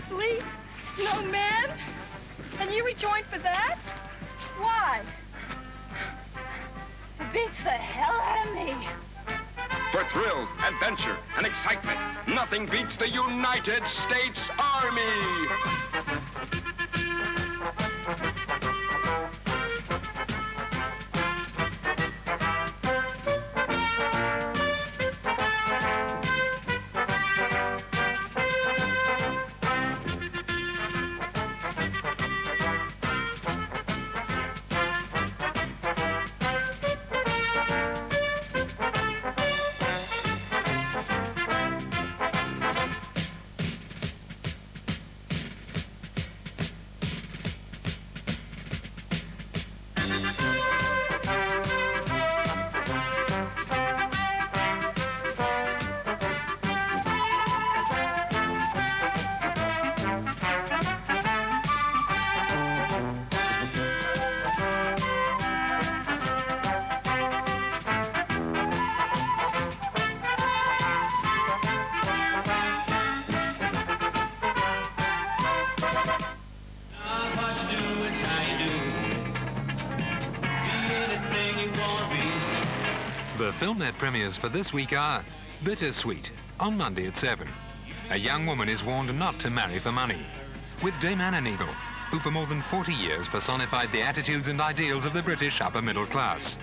sleep, no men, and you rejoined for that? Why? It beats the hell out of me. For thrills, adventure, and excitement, nothing beats the United States Army! The FilmNet premieres for this week are Bittersweet, on Monday at 7. A young woman is warned not to marry for money, with Dame Anna Neagle, who for more than 40 years personified the attitudes and ideals of the British upper middle class.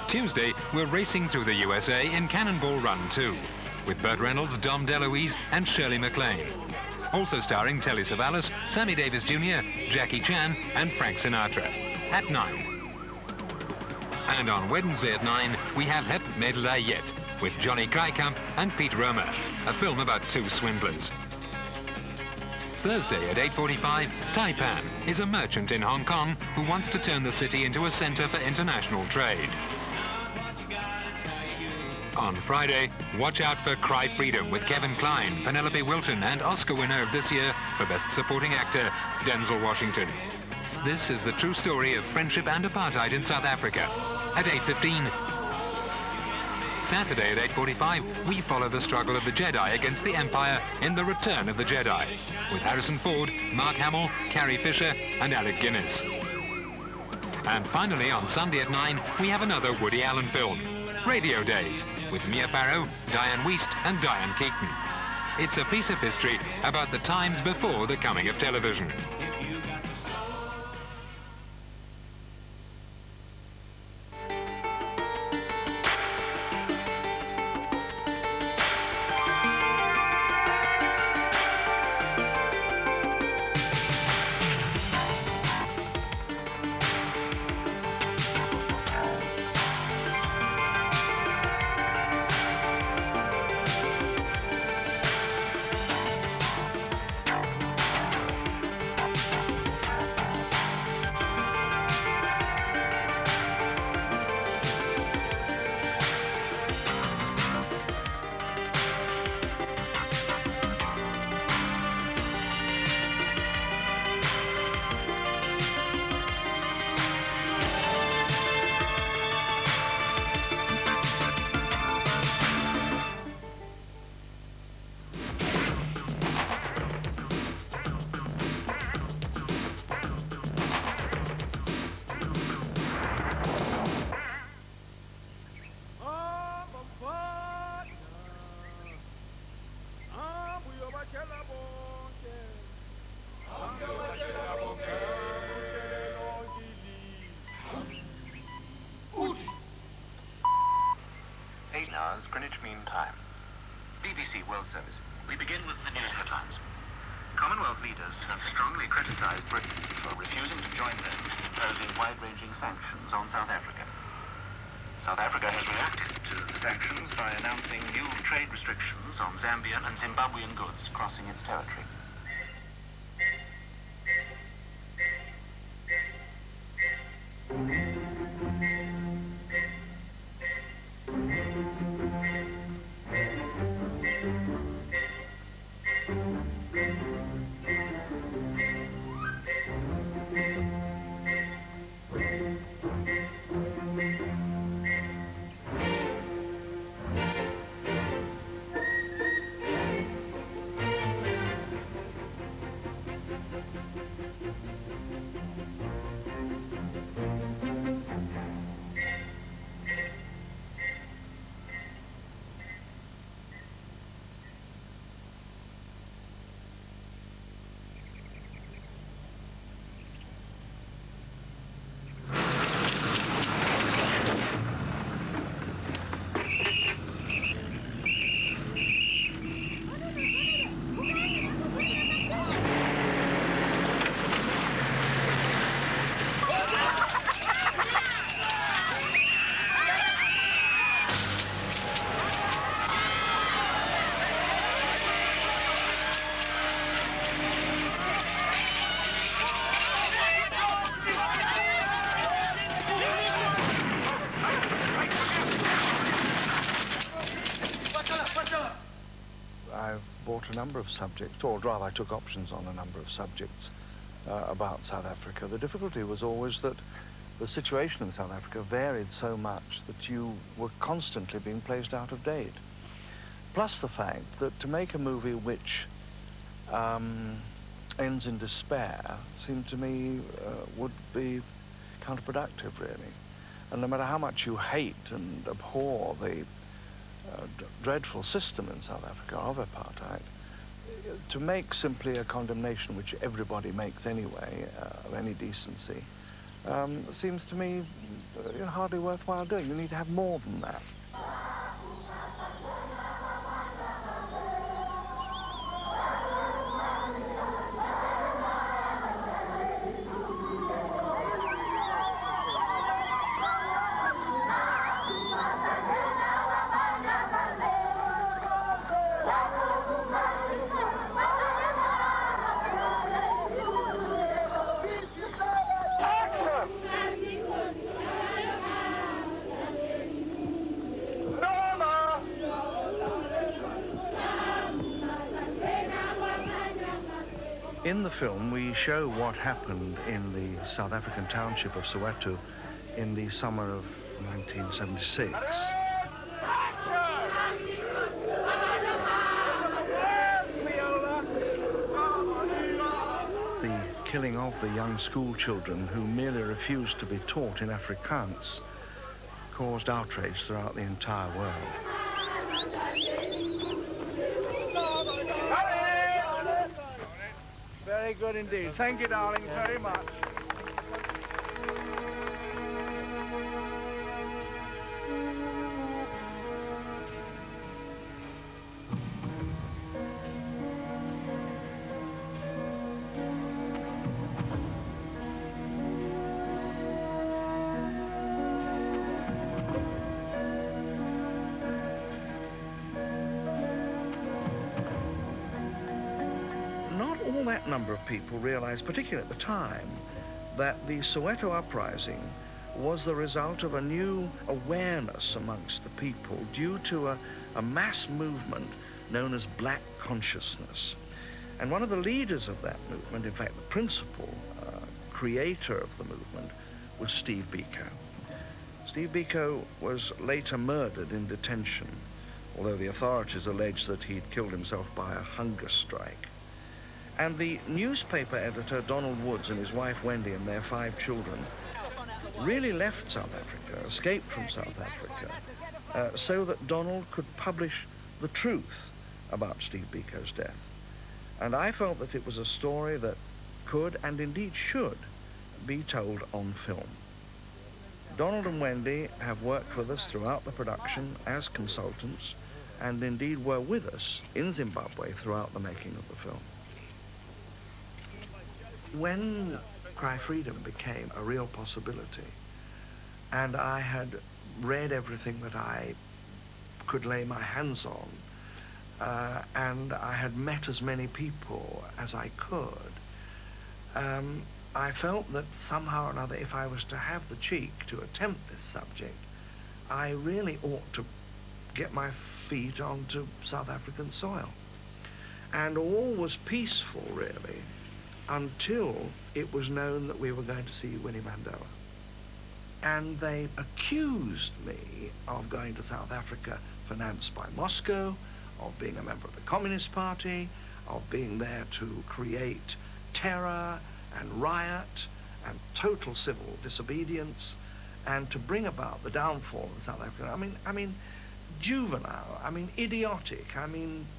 Tuesday, we're racing through the USA in Cannonball Run 2, with Burt Reynolds, Dom DeLuise and Shirley MacLaine. Also starring Telly Savalas, Sammy Davis Jr., Jackie Chan and Frank Sinatra, at 9. And on Wednesday at 9, we have Hep Medley Yet, with Johnny Krijkamp and Pete Romer, a film about two swindlers. Thursday at 8:45, Taipan is a merchant in Hong Kong who wants to turn the city into a center for international trade. On Friday, watch out for Cry Freedom with Kevin Kline, Penelope Wilton and Oscar winner of this year for Best Supporting Actor, Denzel Washington. This is the true story of friendship and apartheid in South Africa. At 8:15. Saturday at 8:45, we follow the struggle of the Jedi against the Empire in The Return of the Jedi, with Harrison Ford, Mark Hamill, Carrie Fisher and Alec Guinness. And finally, on Sunday at 9, we have another Woody Allen film, Radio Days, with Mia Farrow, Diane Wiest and Diane Keaton. It's a piece of history about the times before the coming of television. Greenwich Mean Time. BBC World Service. We begin with the news headlines. Commonwealth leaders have strongly criticized Britain for refusing to join them in imposing wide-ranging sanctions on South Africa. South Africa has reacted to the sanctions by announcing new trade restrictions on Zambian and Zimbabwean goods crossing its territory. bought a number of subjects, or rather I took options on a number of subjects about South Africa. The difficulty was always that the situation in South Africa varied so much that you were constantly being placed out of date. Plus the fact that to make a movie which ends in despair seemed to me would be counterproductive, really. And no matter how much you hate and abhor the dreadful system in South Africa of apartheid, to make simply a condemnation which everybody makes anyway, of any decency, seems to me hardly worthwhile doing. You need to have more than that. In the film, we show what happened in the South African township of Soweto in the summer of 1976. The killing of the young school children who merely refused to be taught in Afrikaans caused outrage throughout the entire world. Very good indeed. Thank you, darling, very much. All that number of people realized, particularly at the time, that the Soweto uprising was the result of a new awareness amongst the people due to a mass movement known as black consciousness. And one of the leaders of that movement, in fact the principal creator of the movement, was Steve Biko. Steve Biko was later murdered in detention, although the authorities allege that he'd killed himself by a hunger strike. And the newspaper editor, Donald Woods, and his wife, Wendy, and their 5 children really left South Africa, escaped from South Africa, so that Donald could publish the truth about Steve Biko's death. And I felt that it was a story that could, and indeed should, be told on film. Donald and Wendy have worked with us throughout the production as consultants, and indeed were with us in Zimbabwe throughout the making of the film. When Cry Freedom became a real possibility, and I had read everything that I could lay my hands on, and I had met as many people as I could, I felt that somehow or another, if I was to have the cheek to attempt this subject, I really ought to get my feet onto South African soil. And all was peaceful, really, until it was known that we were going to see Winnie Mandela. And they accused me of going to South Africa financed by Moscow, of being a member of the Communist Party, of being there to create terror and riot and total civil disobedience, and to bring about the downfall of South Africa. I mean, juvenile, idiotic,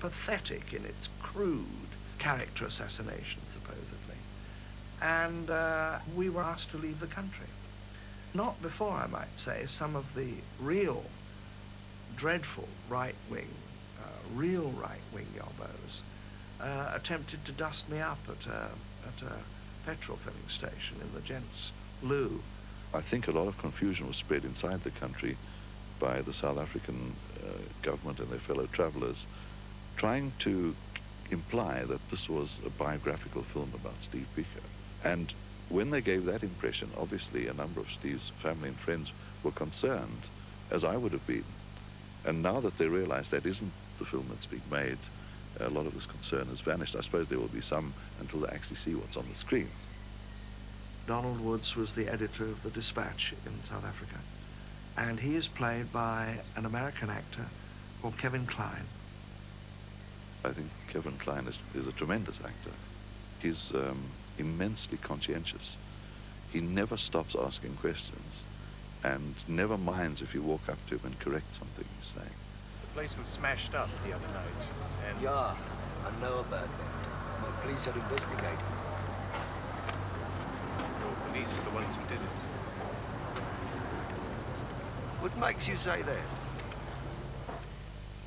pathetic in its crude character assassination, supposedly. And we were asked to leave the country. Not before, I might say, some of the real dreadful right-wing, real right-wing yobbos attempted to dust me up at a petrol filling station in the gents' loo. I think a lot of confusion was spread inside the country by the South African government and their fellow travelers, trying to imply that this was a biographical film about Steve Biko. And when they gave that impression, obviously a number of Steve's family and friends were concerned, as I would have been. And now that they realize that isn't the film that's being made, a lot of this concern has vanished. I suppose there will be some until they actually see what's on the screen. Donald Woods was the editor of the Dispatch in South Africa, and he is played by an American actor called Kevin Kline. I think Kevin Kline is a tremendous actor. He's immensely conscientious. He never stops asking questions and never minds if you walk up to him and correct something he's saying. The place was smashed up the other night, and... Yeah, I know about that. My police are investigating. Your police are the ones who did it. What makes you say that?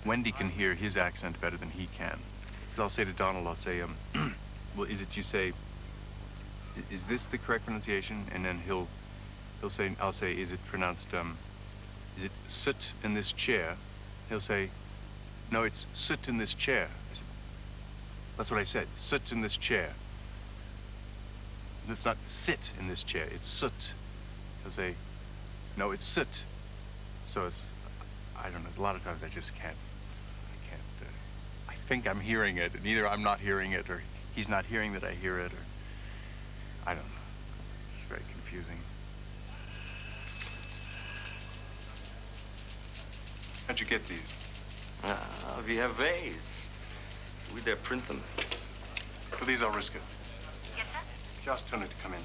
Wendy can hear his accent better than he can. 'Cause I'll say to Donald, I'll say, well, is it you say, is this the correct pronunciation? And then he'll say, I'll say, is it pronounced, is it sit in this chair? He'll say, no, it's sit in this chair. I said, that's what I said, sit in this chair. It's not sit in this chair, it's sit. He'll say, no, it's sit. So it's, I don't know, a lot of times I just can't, I think I'm hearing it, and either I'm not hearing it, or he's not hearing that I hear it, or, I don't know. It's very confusing. How'd you get these? We have ways. We there print them. For these, I'll risk it. Yes, sir? Just tell her to come in.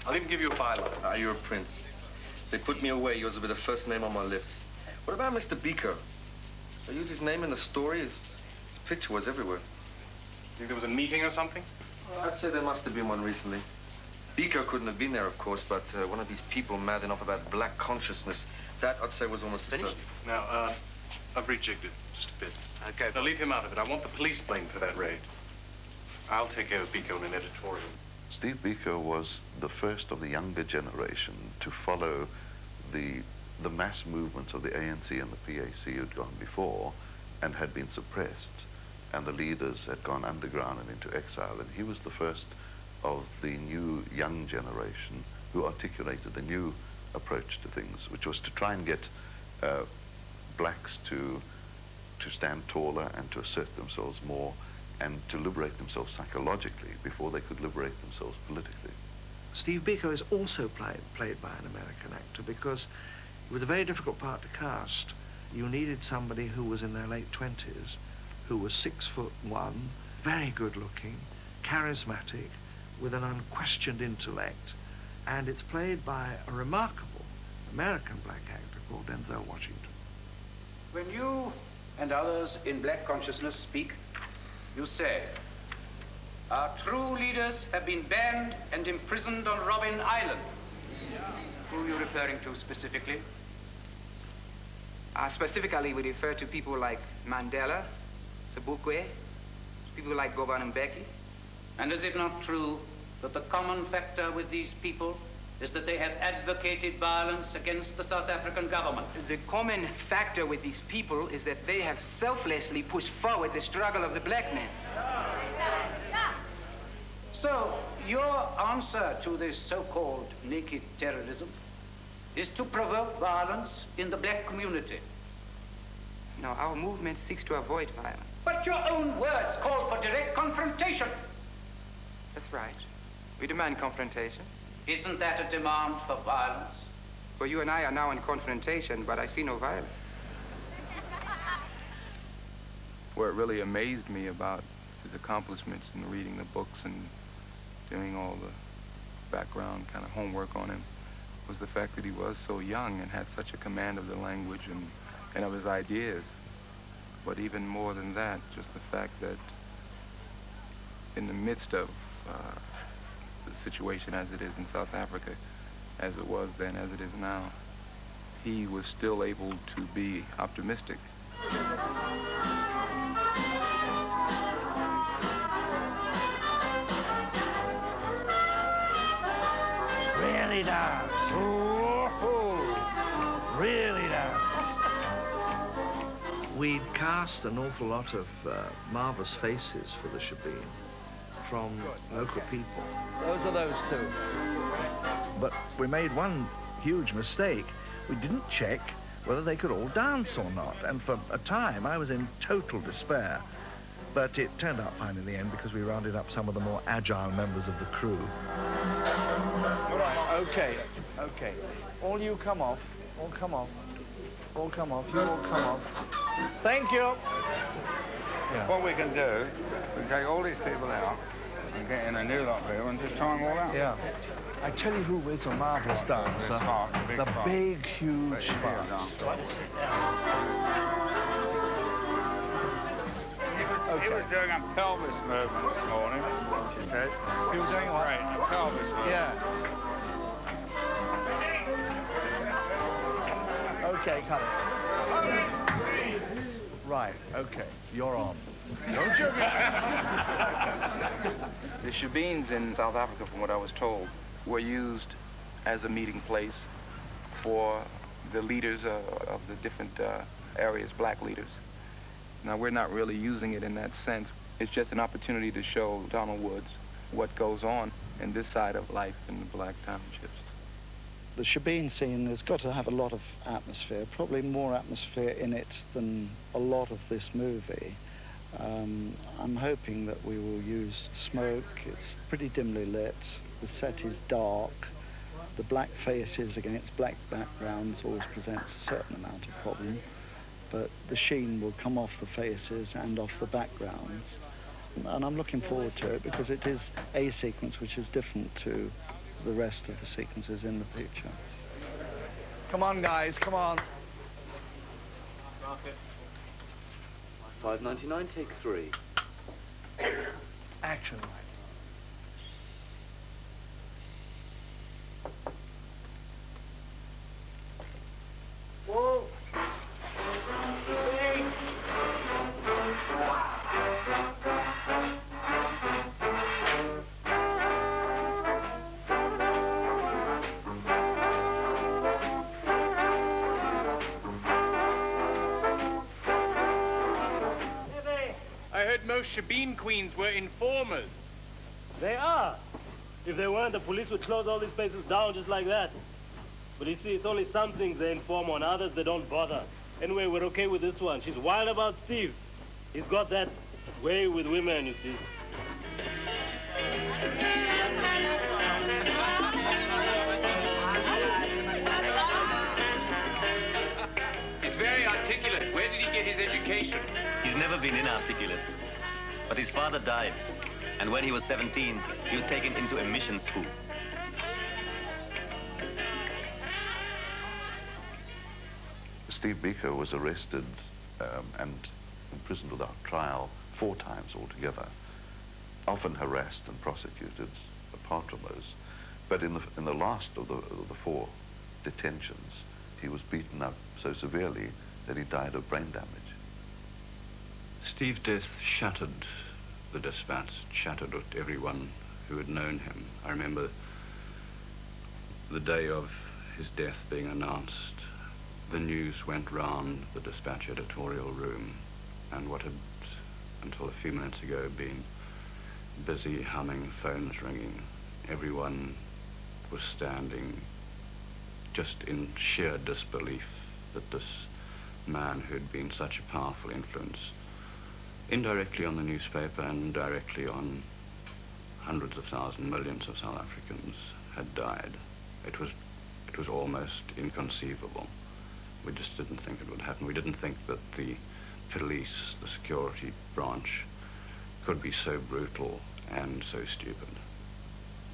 I'll even give you a file. You're a prince. They put me away. Yours will be the first name on my lips. What about Mr. Beaker? I used his name in the story. His picture was everywhere. Think there was a meeting or something? I'd say there must have been one recently. Beaker couldn't have been there, of course, but one of these people mad enough about black consciousness, that I'd say was almost a Finished? Now, I've rejigged it just a bit. Okay. Now leave him out of it. I want the police blamed for that raid. I'll take care of Beaker in an editorial. Steve Biko was the first of the younger generation to follow the mass movements of the ANC and the PAC who'd gone before and had been suppressed, and the leaders had gone underground and into exile, and he was the first of the new young generation who articulated a new approach to things, which was to try and get blacks to stand taller and to assert themselves more and to liberate themselves psychologically before they could liberate themselves politically. Steve Biko is also played by an American actor because it was a very difficult part to cast. You needed somebody who was in their late 20s, who was 6'1", very good looking, charismatic, with an unquestioned intellect, and it's played by a remarkable American black actor called Denzel Washington. When you and others in black consciousness speak, you say, our true leaders have been banned and imprisoned on Robben Island. Who are you referring to specifically? Specifically, we refer to people like Mandela, Sobukwe, people like Govan Mbeki. And is it not true that the common factor with these people is that they have advocated violence against the South African government? The common factor with these people is that they have selflessly pushed forward the struggle of the black man. So, your answer to this so-called naked terrorism is to provoke violence in the black community. No, our movement seeks to avoid violence. But your own words call for direct confrontation. That's right. We demand confrontation. Isn't that a demand for violence? Well, you and I are now in confrontation, but I see no violence. What really amazed me about his accomplishments in reading the books and doing all the background kind of homework on him was the fact that he was so young and had such a command of the language and of his ideas. But even more than that, just the fact that in the midst of the situation as it is in South Africa, as it was then, as it is now, he was still able to be optimistic. Really does. Oh, really does. We'd cast an awful lot of marvellous faces for the shebeen from local people. Those are those two. But we made one huge mistake. We didn't check whether they could all dance or not. And for a time, I was in total despair But it turned out fine in the end because we rounded up some of the more agile members of the crew. Okay, okay. All you come off. All come off. All come off. You all come off. Thank you. Yeah. What we can do, we can take all these people out and get in a new lot of people and just try them all out. Yeah. I tell you who is a marvellous dancer. The big, huge Puss. He was doing a pelvis movement this morning, she said. He was doing what? Right, a pelvis movement. Yeah. Okay, cut it. Right, okay, you're on. Don't you? The shebeens in South Africa, from what I was told, were used as a meeting place for the leaders of the different areas, black leaders. Now, we're not really using it in that sense. It's just an opportunity to show Donald Woods what goes on in this side of life in the black townships. The shebeen scene has got to have a lot of atmosphere, probably more atmosphere in it than a lot of this movie. I'm hoping that we will use smoke. It's pretty dimly lit. The set is dark. The black faces against black backgrounds always presents a certain amount of problem, but the sheen will come off the faces and off the backgrounds. And I'm looking forward to it because it is a sequence which is different to the rest of the sequences in the picture. Come on, guys, come on. $5.99, take 3. Action. Whoa. Most shebeen queens were informers. They are. If they weren't, the police would close all these places down just like that. But you see, it's only some things they inform on, others they don't bother. Anyway, we're okay with this one. She's wild about Steve. He's got that way with women, you see. He's very articulate. Where did he get his education? He's never been inarticulate. But his father died, and when he was 17, he was taken into a mission school. Steve Biko was arrested and imprisoned without trial 4 times altogether, often harassed and prosecuted, apart from those. But in the last of the 4 detentions, he was beaten up so severely that he died of brain damage. Steve's death shattered the Dispatch, shattered everyone who had known him. I remember the day of his death being announced, the news went round the Dispatch editorial room, and what had, until a few minutes ago, been busy humming, phones ringing, everyone was standing just in sheer disbelief that this man who had been such a powerful influence, indirectly on the newspaper and directly on hundreds of thousands, millions of South Africans, had died. It was almost inconceivable. We just didn't think it would happen. We didn't think that the police, the security branch, could be so brutal and so stupid.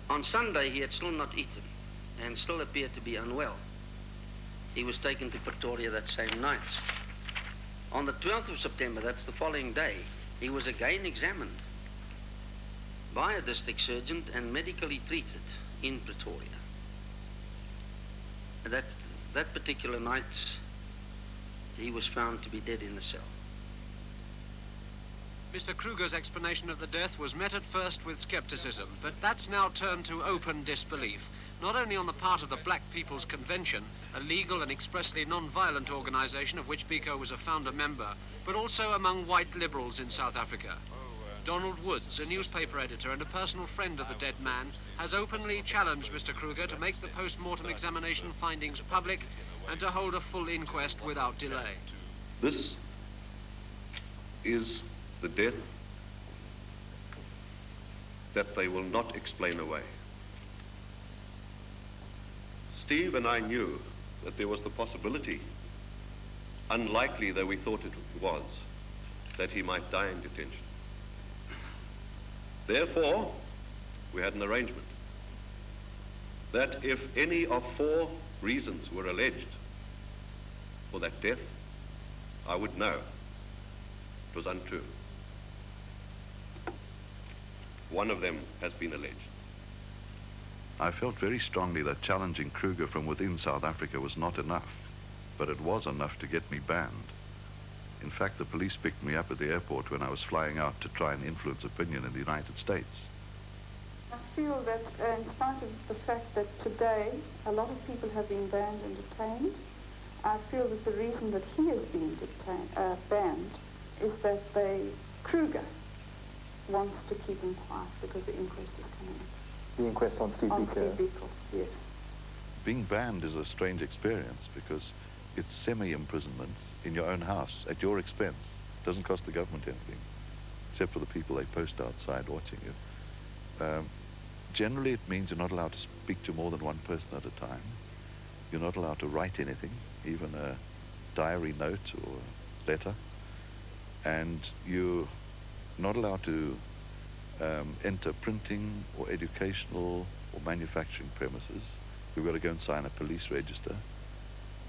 On Sunday, he had still not eaten and still appeared to be unwell. He was taken to Pretoria that same night. On the 12th of September, that's the following day, he was again examined by a district surgeon and medically treated in Pretoria. That particular night, he was found to be dead in the cell. Mr. Kruger's explanation of the death was met at first with skepticism, but that's now turned to open disbelief, not only on the part of the Black People's Convention, a legal and expressly non-violent organization of which Biko was a founder member, but also among white liberals in South Africa. Donald Woods, a newspaper editor and a personal friend of the dead man, has openly challenged Mr. Kruger to make the post-mortem examination findings public and to hold a full inquest without delay. This is the death that they will not explain away. Steve and I knew that there was the possibility, unlikely though we thought it was, that he might die in detention. Therefore, we had an arrangement that if any of 4 reasons were alleged for that death, I would know it was untrue. One of them has been alleged. I felt very strongly that challenging Kruger from within South Africa was not enough, but it was enough to get me banned. In fact, the police picked me up at the airport when I was flying out to try and influence opinion in the United States. I feel that in spite of the fact that today a lot of people have been banned and detained, I feel that the reason that he has been banned is that Kruger wants to keep him quiet because the inquest is coming up. The inquest on Steve Biko? On Steve Biko, yes. Being banned is a strange experience because it's semi-imprisonment in your own house at your expense. It doesn't cost the government anything, except for the people they post outside watching you. Generally, it means you're not allowed to speak to more than one person at a time. You're not allowed to write anything, even a diary note or a letter. And you're not allowed to enter printing or educational or manufacturing premises. You've got to go and sign a police register.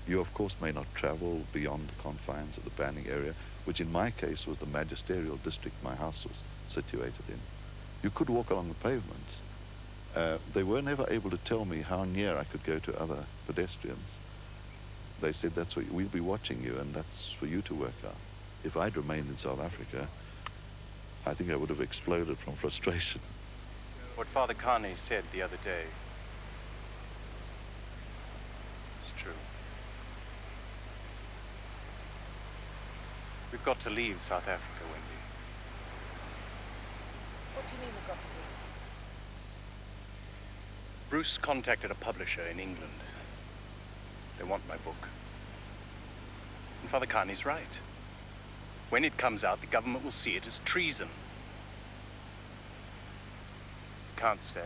You, of course, may not travel beyond the confines of the banning area, which in my case was the magisterial district my house was situated in. You could walk along the pavement. They were never able to tell me how near I could go to other pedestrians. They said, that's what we'll be watching you, and that's for you to work out. If I'd remained in South Africa, I think I would have exploded from frustration. What Father Carney said the other day is true. We've got to leave South Africa, Wendy. What do you mean we've got to leave? Bruce contacted a publisher in England. They want my book. And Father Carney's right. When it comes out, the government will see it as treason. Can't stay.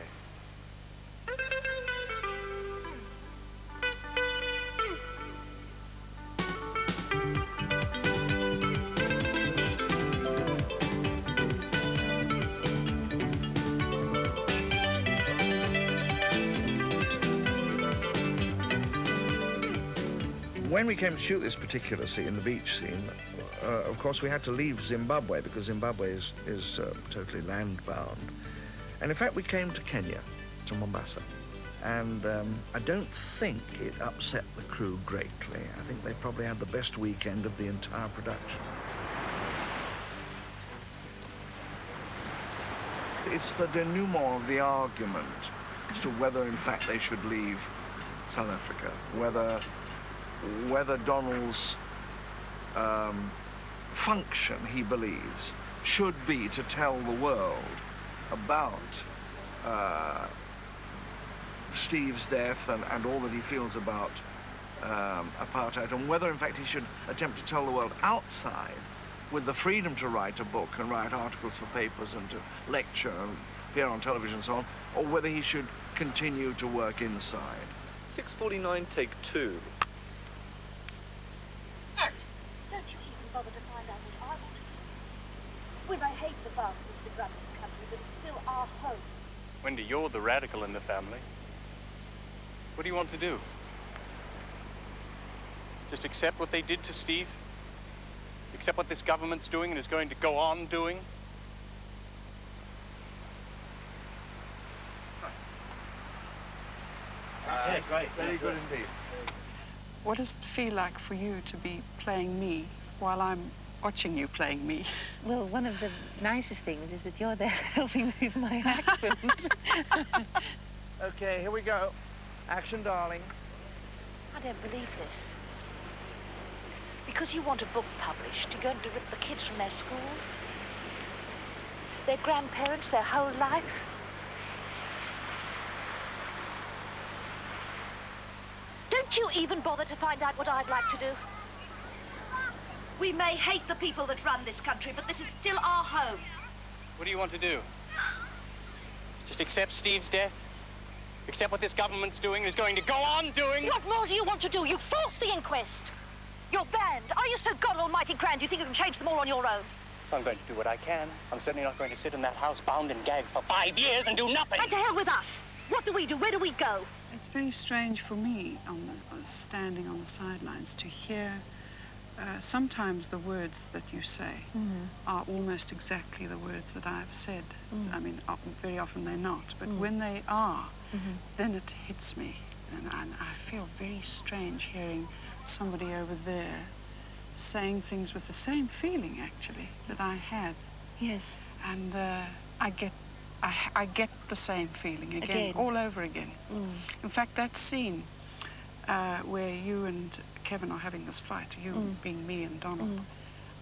When we came to shoot this particular scene, the beach scene, of course we had to leave Zimbabwe because Zimbabwe is totally land-bound. And in fact we came to Kenya, to Mombasa. And I don't think it upset the crew greatly. I think they probably had the best weekend of the entire production. It's the denouement of the argument as to whether in fact they should leave South Africa, whether Donald's function, he believes, should be to tell the world about Steve's death and all that he feels about apartheid, and whether in fact he should attempt to tell the world outside with the freedom to write a book and write articles for papers and to lecture and appear on television and so on, or whether he should continue to work inside. 6:49, take 2. Don't you even bother to find out what I want to do. We may hate the bastards that run this country, but it's still our home. Wendy, you're the radical in the family. What do you want to do? Just accept what they did to Steve? Accept what this government's doing and is going to go on doing? Yes, right. Very good indeed. What does it feel like for you to be playing me while I'm watching you playing me? Well, one of the nicest things is that you're there helping me with my accent. Okay, here we go. Action, darling. I don't believe this. Because you want a book published, you're going to rip the kids from their schools, their grandparents, their whole life. Don't you even bother to find out what I'd like to do. We may hate the people that run this country, but this is still our home. What do you want to do? Just accept Steve's death. Accept what this government's doing and is going to go on doing. What more do you want to do? You forced the inquest. You're banned. Are you so God almighty grand you think you can change them all on your own? I'm going to do what I can. I'm certainly not going to sit in that house bound and gagged for 5 years and do nothing. And to hell with us. What do we do? Where do we go? It's very strange for me, standing on the sidelines, to hear sometimes the words that you say are almost exactly the words that I've said. I mean, very often they're not, but when they are, then it hits me. And I feel very strange hearing somebody over there saying things with the same feeling, actually, that I had. Yes. And I get the same feeling again, all over again. In fact, that scene where you and Kevin are having this fight, you being me and Donald,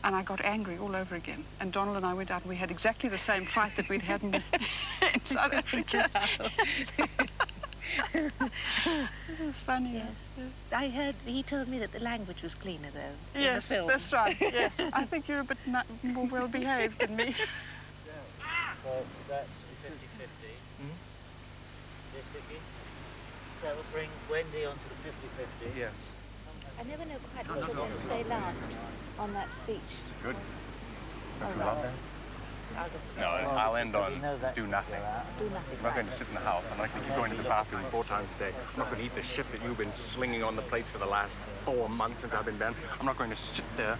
and I got angry all over again. And Donald and I went out and we had exactly the same fight that we'd had in South Africa. It was funny. Yes. I heard, he told me that the language was cleaner, though, in Yes, the film. that's right, yes. I think you're a bit more well-behaved than me. So that's 50-50. Yes, Vicky? That will bring Wendy onto the 50-50. Yes. I never know quite what we're going to say last on that speech. Good. Don't you love that? No, I'll end on do nothing. Do nothing. I'm not going to sit in the house. I'm not going to keep going to the bathroom 4 times a day. I'm not going to eat the shit that you've been slinging on the plates for the last 4 months since I've been banned. I'm not going to sit there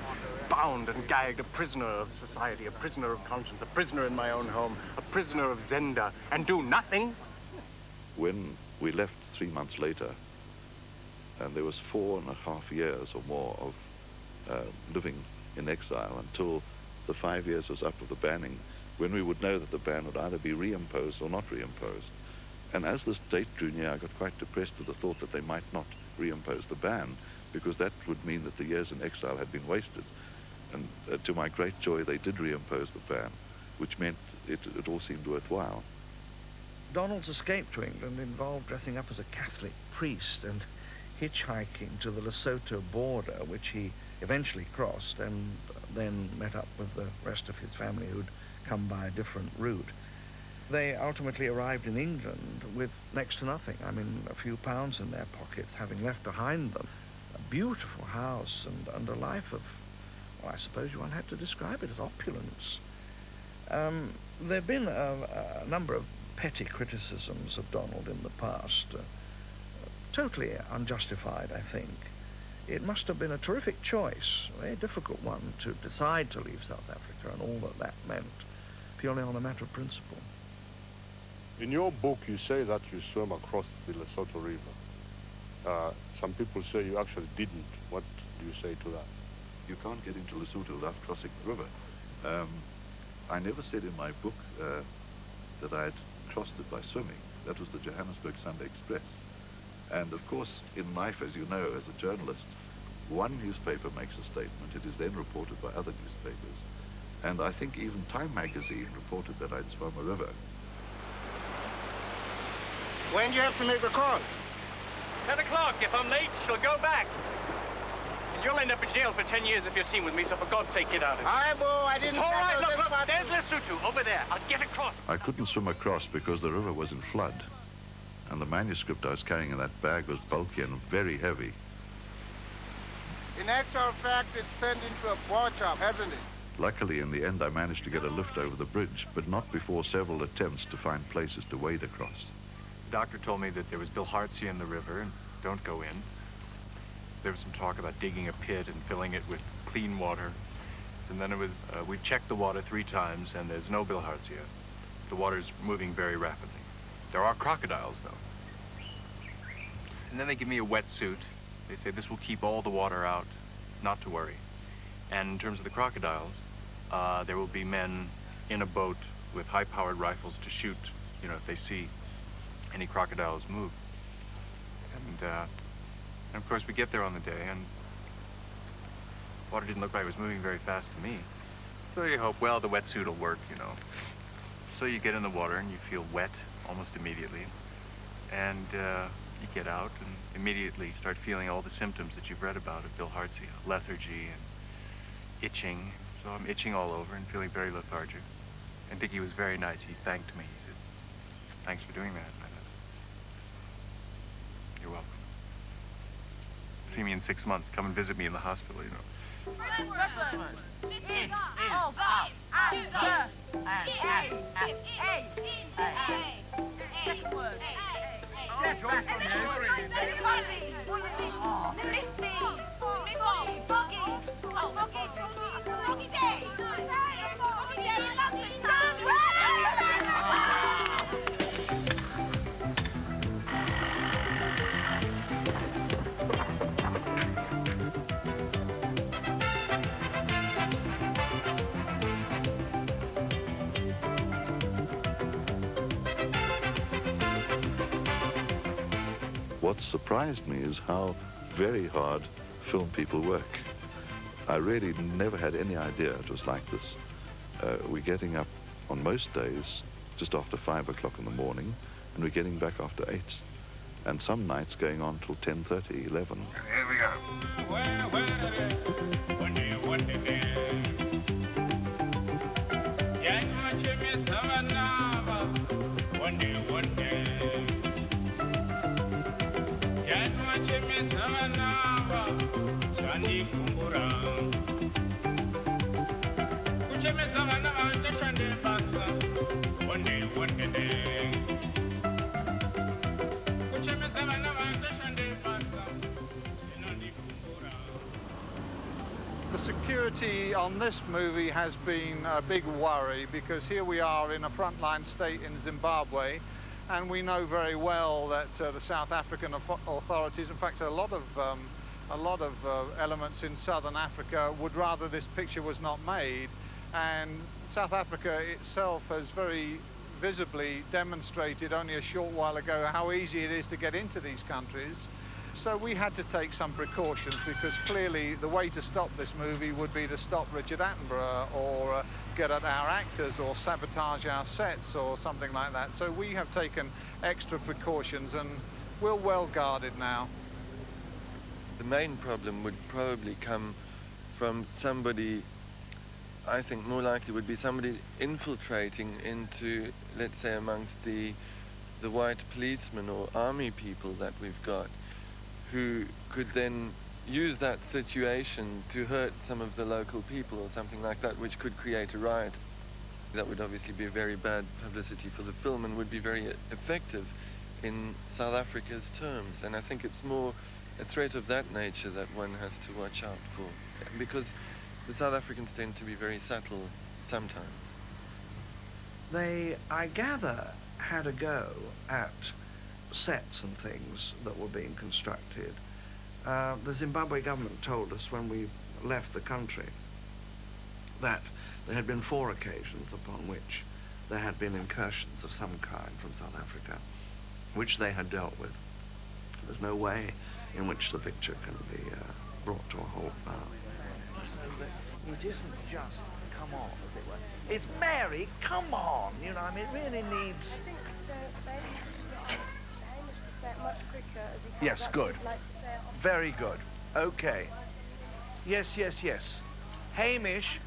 bound and gagged, a prisoner of society, a prisoner of conscience, a prisoner in my own home, a prisoner of Zenda, and do nothing. When we left 3 months later, and there was 4.5 years or more of living in exile until the 5 years was up of the banning, when we would know that the ban would either be reimposed or not reimposed. And as this date drew near, I got quite depressed at the thought that they might not reimpose the ban, because that would mean that the years in exile had been wasted. And to my great joy, they did reimpose the ban, which meant it all seemed worthwhile. Donald's escape to England involved dressing up as a Catholic priest and hitchhiking to the Lesotho border, which he eventually crossed and then met up with the rest of his family who'd come by a different route. They ultimately arrived in England with next to nothing. I mean, a few pounds in their pockets, having left behind them a beautiful house and a life of, well, I suppose one had to describe it as opulence. There have been a number of petty criticisms of Donald in the past, totally unjustified, I think. It must have been a terrific choice, a very difficult one, to decide to leave South Africa and all that that meant, purely on a matter of principle. In your book, you say that you swam across the Lesotho River. Some people say you actually didn't. What do you say to that? You can't get into Lesotho without crossing the river. I never said in my book that I had crossed it by swimming. That was the Johannesburg Sunday Express. And of course, in life, as you know, as a journalist, one newspaper makes a statement, it is then reported by other newspapers. And I think even Time magazine reported that I'd swum a river. When do you have to make the call? 10 o'clock. If I'm late, she'll go back. And you'll end up in jail for 10 years if you're seen with me, so for God's sake, get out of here. Aye, Bo, I didn't... It's all right, look, there's Lesotho, over there. I'll get across. I couldn't swim across because the river was in flood. And the manuscript I was carrying in that bag was bulky and very heavy. In actual fact, it's turned into a bar job, hasn't it? Luckily, in the end, I managed to get a lift over the bridge, but not before several attempts to find places to wade across. The doctor told me that there was bilharzia in the river, and don't go in. There was some talk about digging a pit and filling it with clean water. And then it was, we checked the water 3 times, and there's no bilharzia. The water's moving very rapidly. There are crocodiles, though. And then they give me a wetsuit. They say this will keep all the water out, not to worry. And in terms of the crocodiles, there will be men in a boat with high-powered rifles to shoot, you know, if they see any crocodiles move. And of course, we get there on the day, and water didn't look like it was moving very fast to me. So you hope, well, the wetsuit will work, you know. So you get in the water, and you feel wet almost immediately. And you get out and immediately start feeling all the symptoms that you've read about of bilharzia, lethargy and itching. So I'm itching all over and feeling very lethargic. And Dickie was very nice. He thanked me. He said, Thanks for doing that. You're welcome. See me in 6 months. Come and visit me in the hospital, you know. What surprised me is how very hard film people work. I really never had any idea it was like this. We're getting up on most days just after 5 o'clock in the morning, and we're getting back after 8. And some nights going on till 10:30, 11. Here we go. The security on this movie has been a big worry, because here we are in a frontline state in Zimbabwe, and we know very well that the South African authorities, in fact a lot of elements in southern Africa, would rather this picture was not made. And South Africa itself has very visibly demonstrated only a short while ago how easy it is to get into these countries. So we had to take some precautions, because clearly the way to stop this movie would be to stop Richard Attenborough, or get at our actors, or sabotage our sets, or something like that. So we have taken extra precautions, and we're well guarded now. The main problem would probably come from somebody, I think more likely would be somebody infiltrating into, let's say, amongst the white policemen or army people that we've got, who could then use that situation to hurt some of the local people or something like that, which could create a riot. That would obviously be very bad publicity for the film and would be very effective in South Africa's terms. And I think it's more a threat of that nature that one has to watch out for, because the South Africans tend to be very subtle sometimes. They, I gather, had a go at sets and things that were being constructed. The Zimbabwe government told us when we left the country that there had been 4 occasions upon which there had been incursions of some kind from South Africa, which they had dealt with. There's no way in which the picture can be brought to a halt now. It isn't just come on, as it were. It's Mary, come on! You know, I mean, it really needs... I think the aim is to say it much quicker as he Yes, good. Very good. Okay. Yes, yes, yes. Hamish.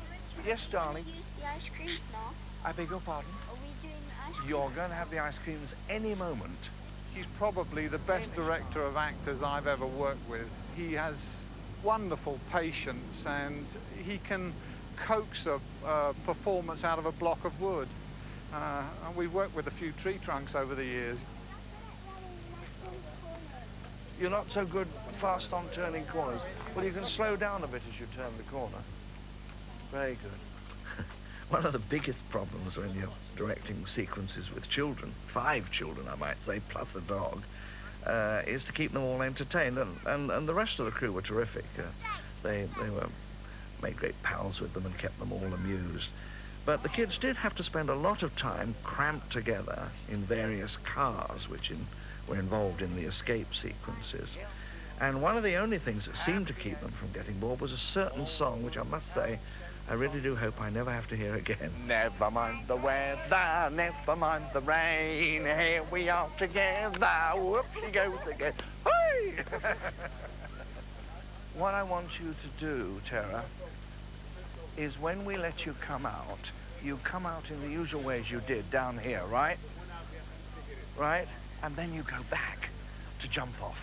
Yes, darling. Use the ice creams now. I beg your pardon? Are we doing the ice creams? You're going to have the ice creams any moment. He's probably the best director of actors I've ever worked with. He has wonderful patience, and he can coax a performance out of a block of wood. And we've worked with a few tree trunks over the years. You're not so good fast on turning corners. Well, you can slow down a bit as you turn the corner. Very good. One of the biggest problems when you're directing sequences with children, 5 children I might say, plus a dog, is to keep them all entertained, and the rest of the crew were terrific. They were made great pals with them and kept them all amused. But the kids did have to spend a lot of time cramped together in various cars which were involved in the escape sequences. And one of the only things that seemed to keep them from getting bored was a certain song, which I must say, I really do hope I never have to hear again. Never mind the weather, never mind the rain, here we are together, whoop she goes again, hey! What I want you to do, Tara, is when we let you come out, you come out in the usual ways you did down here, right? right? And then you go back to jump off.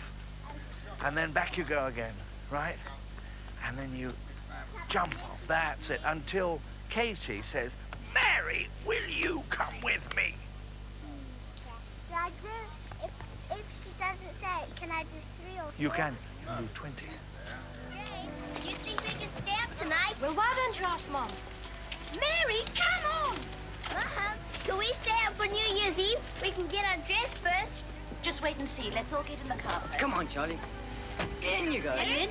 And then back you go again, right? And then you jump off, that's it, until Katie says, Mary, will you come with me? Dad, if she doesn't say it, can I do 3 or 4? You can do 20. You think we can stay up tonight? Well, why don't you ask Mom? Mary, come on! Can we stay up for New Year's Eve? We can get our dress first. Just wait and see. Let's all get in the car first. Come on, Charlie. In you go. In.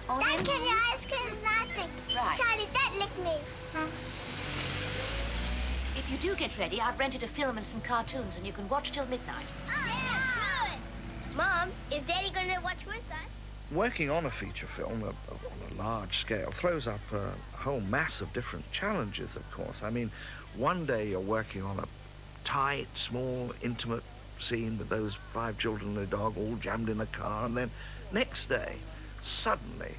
Dad, can your ice cream nothing? Right. Charlie, that licked me. If you do get ready, I've rented a film and some cartoons, and you can watch till midnight. Oh, yeah, good. Mom, is Daddy going to watch with us? Working on a feature film on a large scale throws up a whole mass of different challenges, of course. I mean, one day you're working on a tight, small, intimate scene with those 5 children and a dog all jammed in a car, and then next day, suddenly,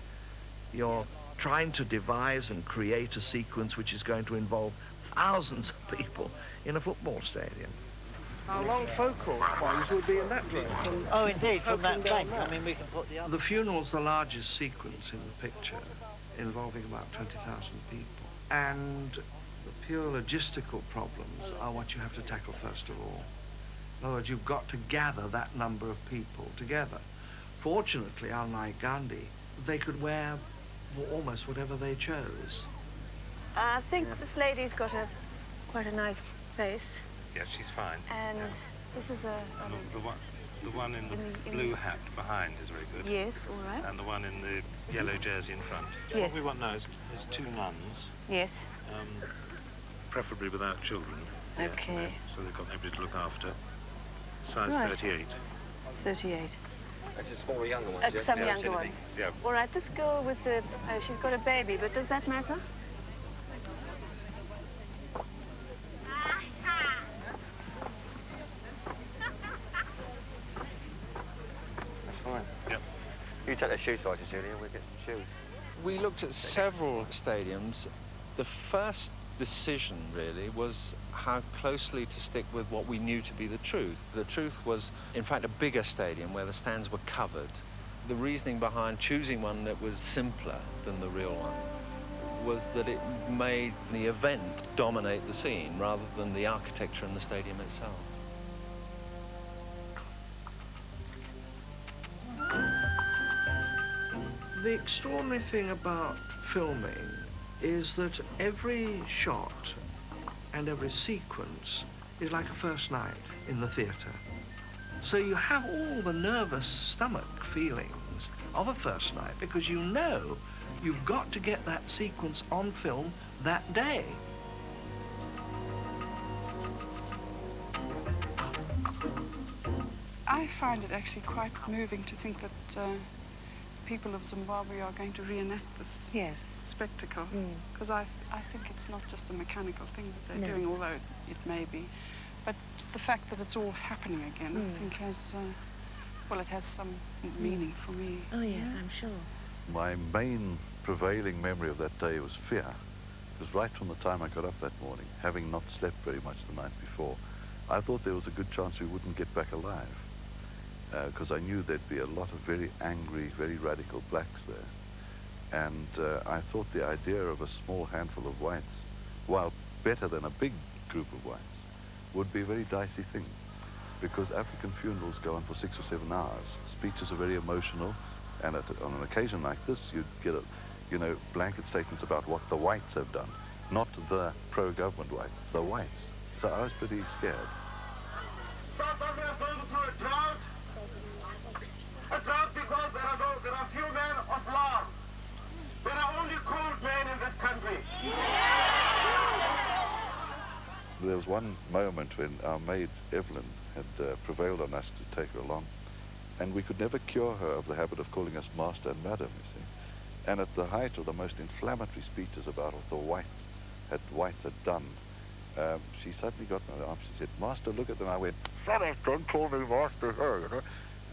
you're trying to devise and create a sequence which is going to involve thousands of people in a football stadium. How long focal ones would be in that direction? Oh, indeed, from that bank. I mean, we can put the other... The funeral's the largest sequence in the picture, involving about 20,000 people. And the pure logistical problems are what you have to tackle first of all. In other words, you've got to gather that number of people together. Fortunately, unlike Gandhi, they could wear almost whatever they chose. I think this lady's got quite a nice face. Yes, she's fine. And this is the one in the blue hat behind is very good. Yes, all right. And the one in the yellow jersey in front. Yes. What we want now is 2 nuns. Yes. Preferably without children. Okay. So they've got nobody to look after. Size Right. 38. 38. That's just 4 younger ones. Some younger ones. Yeah. All right, this girl with the... she's got a baby, but does that matter? That's fine. Yep. You take the shoe sizes, Julia, we'll get some shoes. We looked at several stadiums. The first decision, really, was how closely to stick with what we knew to be the truth. The truth was, in fact, a bigger stadium where the stands were covered. The reasoning behind choosing one that was simpler than the real one was that it made the event dominate the scene rather than the architecture and the stadium itself. The extraordinary thing about filming is that every shot and every sequence is like a first night in the theatre. So you have all the nervous stomach feelings of a first night because you know you've got to get that sequence on film that day. I find it actually quite moving to think that people of Zimbabwe are going to reenact this spectacle. Because I think it's not just a mechanical thing that they're doing, although it may be. But the fact that it's all happening again, I think has, well, it has some meaning for me. Oh, yes, I'm sure. My main prevailing memory of that day was fear. Because right from the time I got up that morning, having not slept very much the night before, I thought there was a good chance we wouldn't get back alive. Because I knew there'd be a lot of very angry, very radical blacks there. And I thought the idea of a small handful of whites, while better than a big group of whites, would be a very dicey thing. Because African funerals go on for 6 or 7 hours. Speeches are very emotional, and on an occasion like this, you'd get blanket statements about what the whites have done, not the pro-government whites, the whites. So I was pretty scared. South Africa is going through a drought. A drought because there are few men of love. There are only cold men in this country. There was one moment when our maid, Evelyn, had prevailed on us to take her along, and we could never cure her of the habit of calling us master and madam, you see. And at the height of the most inflammatory speeches about what the whites had done, she suddenly got in my arms. She said, "Master, look at them." I went, "Shut up, don't call me master," you know.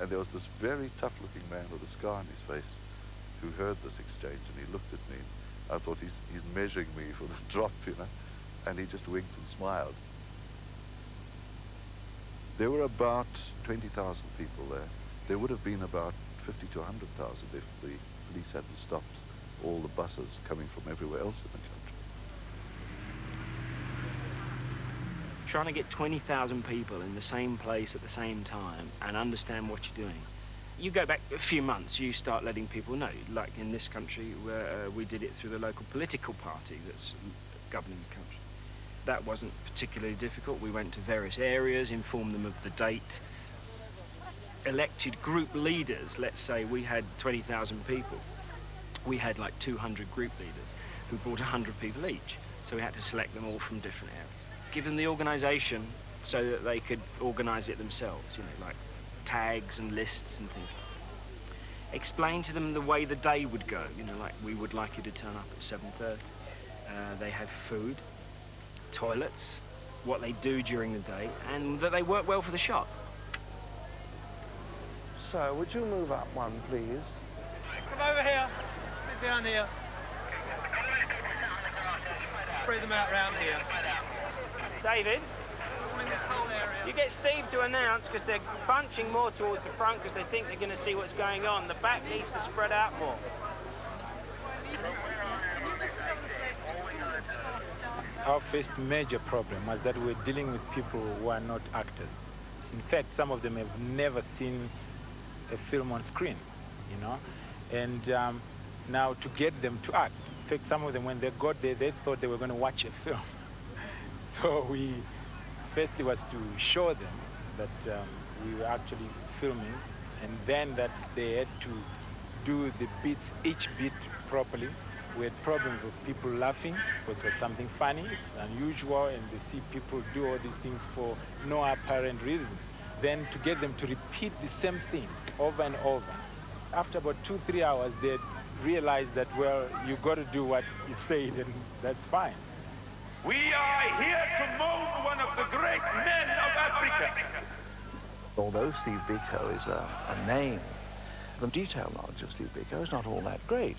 And there was this very tough-looking man with a scar on his face who heard this exchange, and he looked at me. And I thought, he's measuring me for the drop, you know. And he just winked and smiled. There were about 20,000 people there. There would have been about 50 to 100,000 if the police hadn't stopped all the buses coming from everywhere else in the country. Trying to get 20,000 people in the same place at the same time and understand what you're doing. You go back a few months, you start letting people know. Like in this country, where we did it through the local political party that's governing the country. That wasn't particularly difficult. We went to various areas, informed them of the date, elected group leaders. Let's say we had 20,000 people. We had like 200 group leaders who brought 100 people each. So we had to select them all from different areas. Give them the organisation so that they could organise it themselves, you know, like tags and lists and things like that. Explain to them the way the day would go, you know, like we would like you to turn up at 7:30. They have food, toilets, what they do during the day, and that they work well for the shot. So, would you move up one, please? Come over here. Sit down here. Spread them out round here. David, you get Steve to announce, because they're bunching more towards the front because they think they're going to see what's going on. The back needs to spread out more. Our first major problem was that we're dealing with people who are not actors. In fact, some of them have never seen a film on screen, you know? And now to get them to act. In fact, some of them, when they got there, they thought they were going to watch a film. So we, firstly was to show them that we were actually filming, and then that they had to do the beats, each beat properly. We had problems with people laughing because it was something funny. It's unusual, and they see people do all these things for no apparent reason. Then to get them to repeat the same thing over and over. After about 2-3 hours, they realized that, well, you got to do what you said, and that's fine. We are here to mold one of the great men of Africa. Although Steve Biko is a name, the detail knowledge of Steve Biko is not all that great.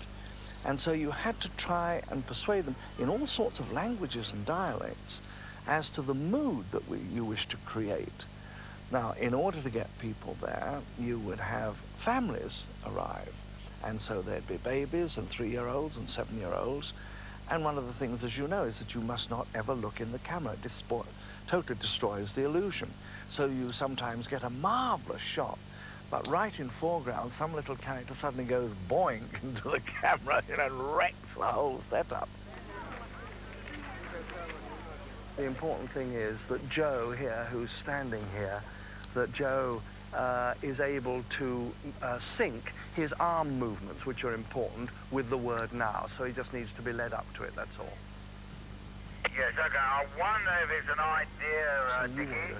And so you had to try and persuade them in all sorts of languages and dialects as to the mood that you wish to create. Now, in order to get people there, you would have families arrive. And so there'd be babies and 3-year-olds and 7-year-olds. And one of the things, as you know, is that you must not ever look in the camera. It totally destroys the illusion. So you sometimes get a marvelous shot, but right in foreground, some little character suddenly goes boing into the camera, you know, and wrecks the whole setup. The important thing is that Joe here, who's standing here, that Joe is able to sync his arm movements, which are important, with the word now. So he just needs to be led up to it, that's all. Yes, okay. I wonder if it's an idea, Dickie,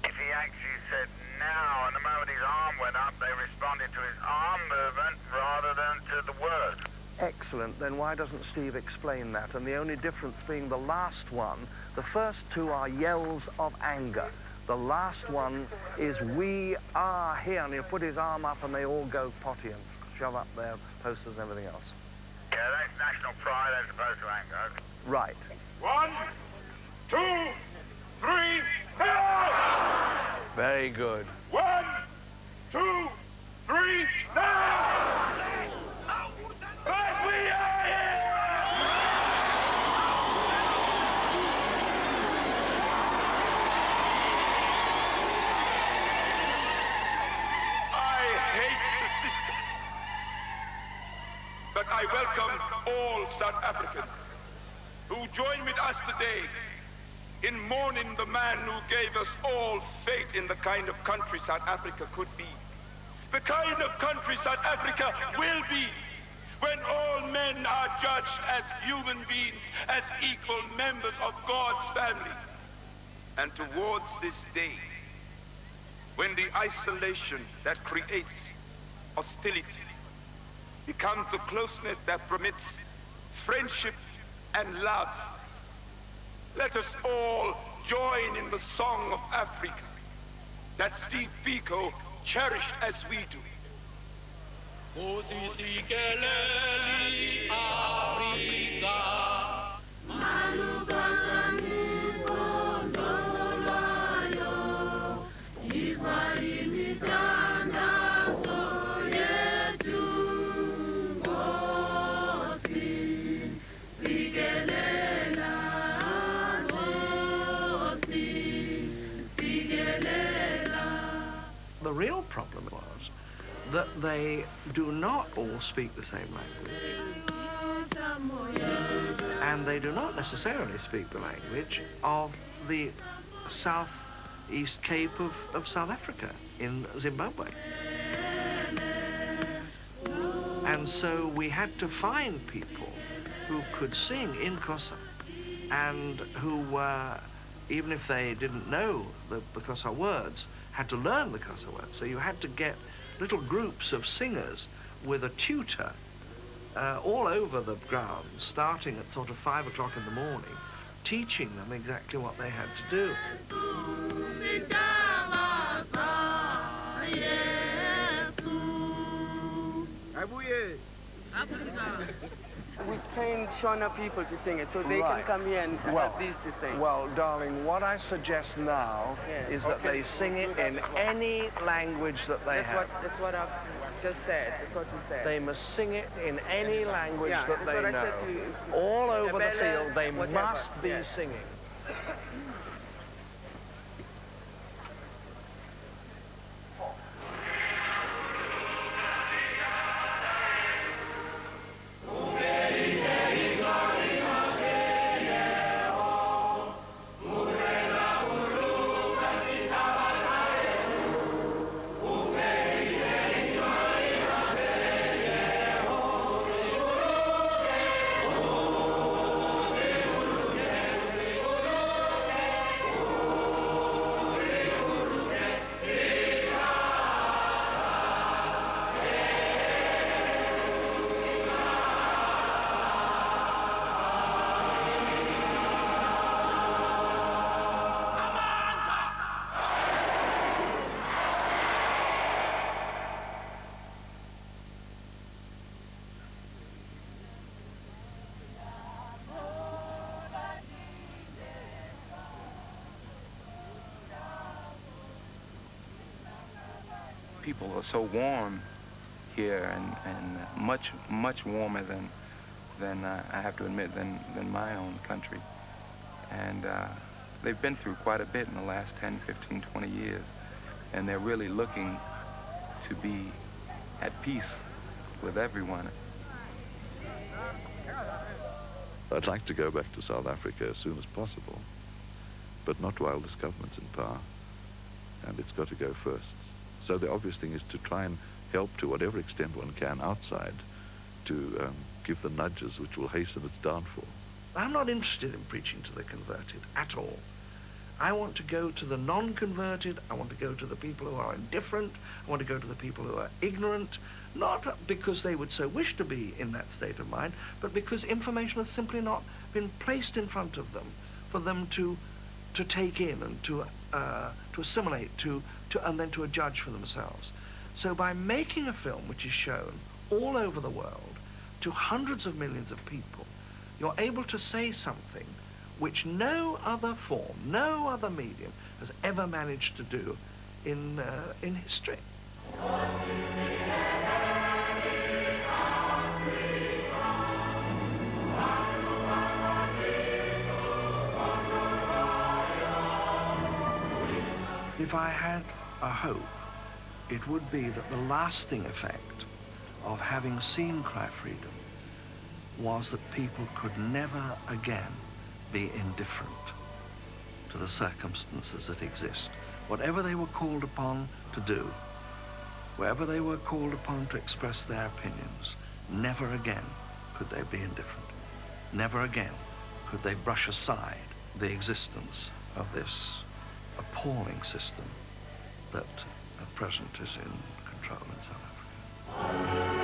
if he actually said now, and the moment his arm went up, they responded to his arm movement rather than to the word. Excellent. Then why doesn't Steve explain that? And the only difference being the last one, the first two are yells of anger. The last one is "we are here," and he'll put his arm up and they all go potty and shove up their posters and everything else. Yeah, that's national pride as opposed to anger. Right. 1, 2, 3, now! Very good. 1, 2, 3, now! But we are here! But I welcome all South Africans who join with us today in mourning the man who gave us all faith in the kind of country South Africa could be. The kind of country South Africa will be when all men are judged as human beings, as equal members of God's family. And towards this day, when the isolation that creates hostility becomes the closeness that permits friendship and love, let us all join in the song of Africa that Steve Biko cherished as we do. they do not all speak the same language, and they do not necessarily speak the language of the southeast cape of South Africa in Zimbabwe. And so we had to find people who could sing in Xhosa and who were, even if they didn't know the Xhosa words, had to learn the Xhosa words. So you had to get little groups of singers with a tutor all over the grounds, starting at sort of 5 o'clock in the morning, teaching them exactly what they had to do. We trained Shona people to sing it, so they Right. can come here and help these to sing. Well, darling, what I suggest now is that they sing it in any language that they have. That's what I've just said. That's what you said. They must sing it in any language Yeah, that that's they what I know. said to you. All over the Bella, field, they whatever. must be Yeah. singing. People are so warm here, and much warmer than I have to admit than my own country. And they've been through quite a bit in the last 10, 15, 20 years, and they're really looking to be at peace with everyone. I'd like to go back to South Africa as soon as possible, but not while this government's in power, and it's got to go first. So the obvious thing is to try and help to whatever extent one can outside to give the nudges which will hasten its downfall. I'm not interested in preaching to the converted at all. I want to go to the non-converted. I want to go to the people who are indifferent. I want to go to the people who are ignorant, not because they would so wish to be in that state of mind, but because information has simply not been placed in front of them for them to take in and to assimilate, and then to judge for themselves. So by making a film which is shown all over the world to hundreds of millions of people, you're able to say something which no other form, no other medium has ever managed to do in history. If I had a hope, it would be that the lasting effect of having seen Cry Freedom was that people could never again be indifferent to the circumstances that exist. Whatever they were called upon to do, wherever they were called upon to express their opinions, never again could they be indifferent. Never again could they brush aside the existence of this appalling system that at present is in control in South Africa.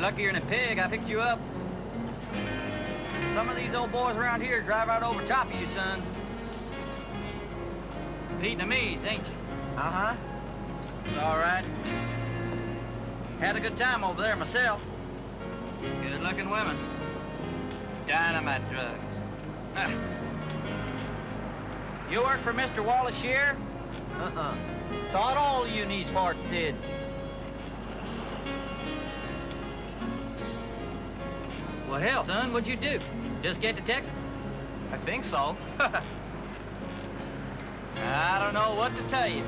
You're luckier than a pig. I picked you up. Some of these old boys around here drive right over top of you, son. Vietnamese, ain't you? Uh-huh. It's all right. Had a good time over there myself. Good-looking women. Dynamite drugs. You work for Mr. Wallace here? Uh-uh. Thought all you niece farts did. Well, hell, son, what'd you do? Just get to Texas? I think so. I don't know what to tell you.